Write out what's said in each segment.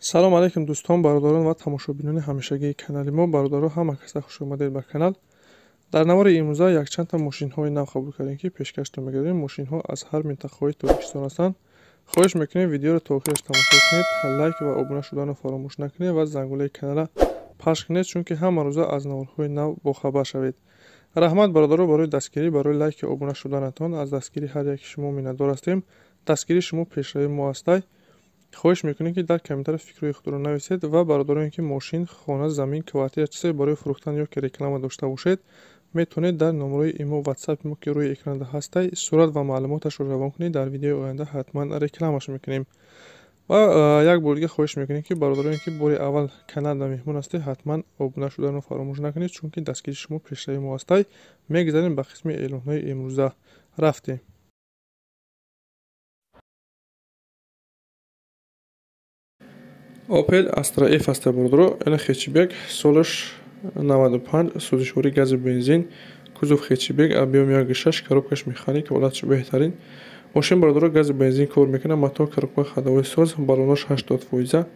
салом алейкум дӯстон, бародарон ва тамошобинони ҳамешагии канали мо. Бародаро ҳама каса хушомадед ба канал. Дар навори имрӯза якчандта мошинҳои нав қабул кардем, ки пешкашро мегардем. Мошинҳо аз ҳар минтақаҳои Тоҷикистон ҳастанд. хоҳиш мекунем видеоро то охираш тамошо кунед, лайк ва обуна шуданро фаромӯш накунед ва зангулаи канала пахш кунед, чунки ҳама рӯза аз наворҳои нав бохабар шавед. раҳмат бародаро барои дастгирӣ, барои лайки обуна шуданатон. аз дастгири ҳар яки шумо миннатдор ҳастем. дастгирии шумо пешравии мо ҳастай. хоҳиш мекунем ки дар комментария фикрҳои худро нависед ва бародароне ки мошин, хона, замин, квартира чизае барои фурӯхтан ё ки реклама дошта бошед, метавонед дар номерои имо ватсапи мо ки рӯи экрана ҳастай сурат ва маълумоташро равон кунед. дар видеои оянда ҳатман рекламаш мекунем. ва як бор дига хоҳиш мекунем ки бародароне ки бори аввал каналда меҳмон ҳастед, ҳатман обуна шуданро фаромӯш накунед, чунки дастгири шумо пешравии мо ҳастай. мегузарем ба қисми эълонҳои имрӯза. рафтем. Opel Astra F ҳаста бародаро. Яна хечибек, солаш 95, сӯзишворӣ гази бензин, кузов хечибек, объем 1.6, коробкаш механик, ҳолаташ беҳтарин. Мошин бародаро гази бензин кор мекунад. Мотор коробка ходовой соз, баллонаш 80%,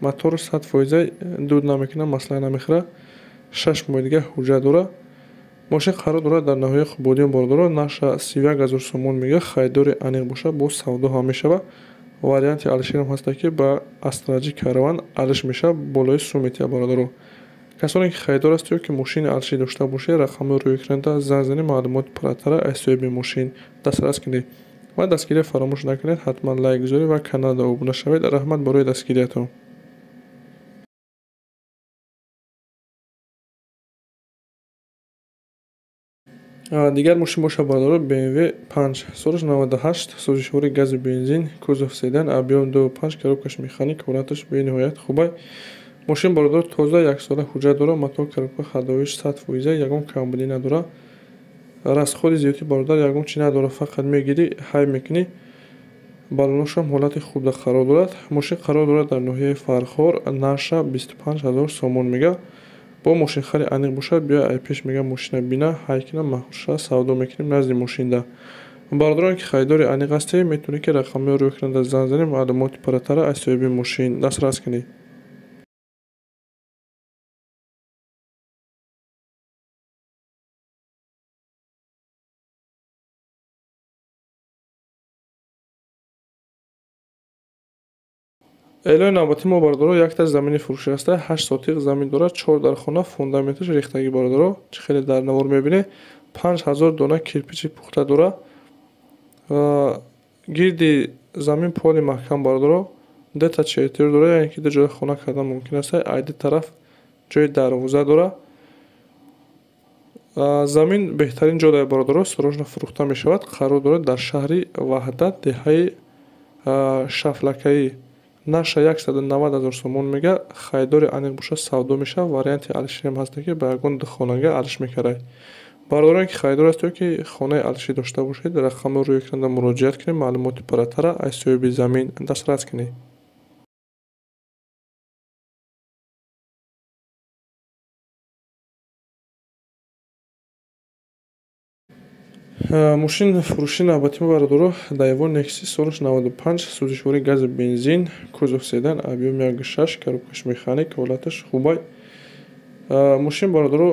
мотор 100%, дуд намекунад, масъала намехӯрад. 6 моҳи дига ҳуҷҷат дорад. мошин қарор дорад дар наҳояи хубодиён бародаро. наша 31000 сомон мегӯяд. харидори аниқ бошад, бо савдо ҳам мешавад. варианти алиширам ҳаста ки ба Astraji Caravan алиш мешавад, болои сум метиҳад бародаро. касоне ки харидор ҳастед ё ки мошини алишӣ дошта бошед, рақамҳои рӯи экрана занг занед, маълумоти пурратара аз соҳиби мошин дастрас кунед ва дастгирӣ фаромӯш накунед. ҳатман лайк гузоред ва каналда обуна шавед. раҳмат барои дастгириятон. дигар мошин бошад бародаро. BMW 5, солаш 98, сӯзишворӣ гази бензин, кузов седан, объем 2.5, коробкаш механик, ҳолаташ бениҳоят хубай. мошин бародаро тоза 1 сола ҳуҷҷат дорад. мотор коробка ходовоиш 100%, ягон камбудӣ надорад. расходи зиёди бародар ягон чӣ надорад, фақат мегирӣ ҳай мекунӣ. баллонашам ҳолати хубда қарор дорад. мошин қарор дорад дар ноҳияи Фархор. наша 25000 сомон мегӯяд. бо мошинхари аниқ бошад, биё ай пеш мегӯям мошина бина, ҳай кунам, маҳшуша савдо мекунем назди мошинда. бародароне ки харидори аниқ ҳастед, метавонед ки рақамҳои рӯи экрана занг занед, маълумоти пурратара аз соҳиби мошин дастрас кунед. эълони навбатии мо бародаро. якта замини фурӯшӣ ҳаста. 8 сотиқ замин дорад, 4 дар хона, фундаменташ рехтагӣ бародаро. чӣ хеле дар навор мебинед. 5000 дона кирпичи пухта дорад. гирди замин поли маҳкам бародаро. детачейтер дорад, яъне ки ду ҷоя хона кардан мумкин аст. айди тараф ҷои дарвоза дорад. замин беҳтарин ҷо дорад бародаро. сӯрожна фурӯхта мешавад. қарор дорад дар шаҳри ваҳдат, деҳаи шафлакаӣ. наша 190000 сомон мегӯяд. харидори аниқ бошад, савдо мешавад. варианти алиширам ҳаста ки ба ягон духонага алиш мекарад. бародароне ки харидор ҳастед ё ки хонаи алишӣ дошта бошед, рақамҳои рӯи экрана муроҷиат кунед, маълумоти пурратара аз соҳиби замин дастрас кунед. мошин фурӯши навбатӣ мо бародаро. Daewoo Nexi, солаш 95, сӯзишворӣ гази бензин, кузов седан, объем 1.6, коробкаш механик, ҳолаташ хубай. мошин бародаро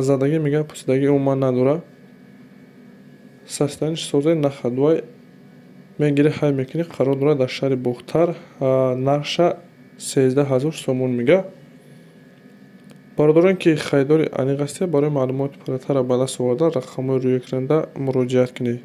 задагӣ мегӯяд, пусидагӣ умуман надорад. састаниш созаи находвай мегирӣ ҳай мекунӣ. қарор дорад дар шаҳри Бохтар. наша 13000 сомон мегӯяд. бародароне ки харидори аниқ ҳастед, барои маълумоти пурратара ба даст овардан рақамҳои рӯи экрана муроҷиат кунед.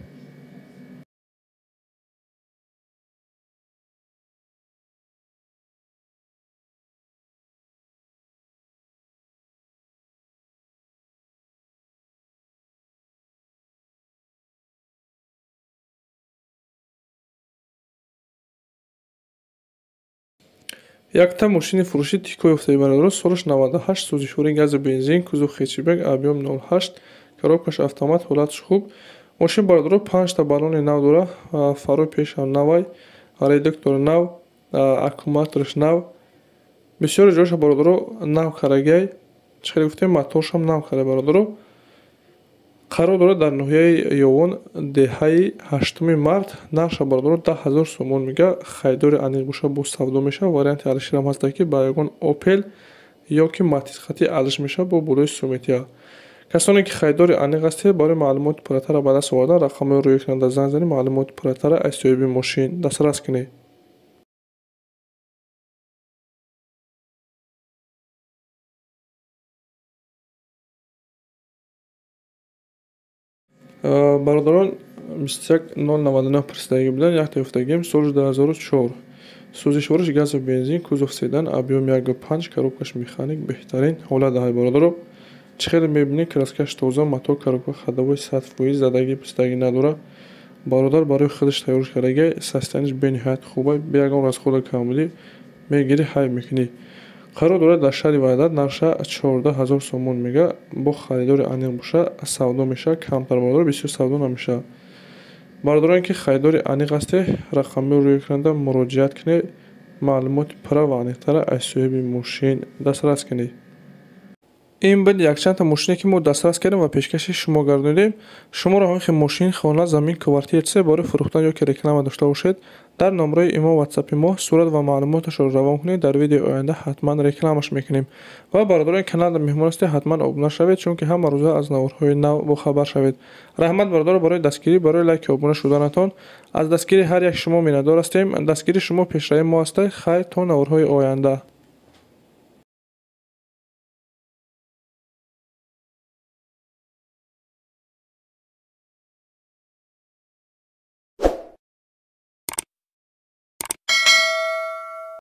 якта мошини фурӯши тикои офтабӣ бародаро. солаш 98, сӯзишворӣ гази бензин, кузов хечибек, объем 0.8, коробкаш автомат, ҳолаташ хуб. мошин бародаро 5 та баллони нав дорад. фарои пешам навай, редуктори нав, аккумуляториш нав. бисёри ҷояша бародаро нав карагиай. чӣ хеле гуфтем, моторшам нав караи бародаро. қарор дорад дар ноҳияи ёвон деҳаи 8 март нарша бародарон 10,000 сомон мега хайдори аниқ боша бо савдо мешавад. Варианти алиширам ҳастад ки ба ягон Opel ё ки Matiz хати алиш мешавад бо болои сумития. کسانی که خریدار انیق هستید برای معلومات پرتر به دست آوردن رقم روی کننده زنگ زنید معلومات پرتر از صاحب ماشین دسترس کنید. برادران 21099 پرسیدگی بودن یک تفتگیم سال 2004 سوزشوارش گاز و بنزین کوزوف سیدن объем 1.5 коробкаш механик беҳтарин ҳолат даҳед бародаро чӣ хеле мебинед краскаш тоза мато коробка ходовой сатфоӣ задагӣ пистагӣ надорад бародар барои худаш тайёр кардаги состояниш бениҳоят хуба бе ягон расходи камилӣ мегирӣ ҳайф мекунӣ қарор дорад дар шаҳри Ваҳдат нарша 14000 сомон мега бо харидори аниқ боша савдо мешавад камтар бародар бисёр савдо намешавад бародароне ки харидори аниқ ҳастед рақами рӯйкунанда муроҷиат кунед маълумоти пурра ва аниқтара аз соҳиби мошин дастрас кунед. ин буд якчанда мошине ки мо дастрас кардем ва пешкаши шумо гардонидем. Шуморо ҳамихи мошин хона замин квартирчисе барои фурӯхтан ё ки реклама дошта бошед дар номраи имо ватсапи мо сурат ва маълумоташро равон кунед дар видеои оянда ҳатман рекламаш мекунем ва бародарони каналда меҳмон ҳастед ҳатман обуна шавед чунки ҳама рӯза аз наворҳои нав бохабар шавед. Раҳмат бародаро барои дастгирӣ барои лайки обуна шуданатон аз дастгири ҳар як шумо миннатдор ҳастем. Дастгири шумо пешраи мо аст. Хайр то наворҳои оянда.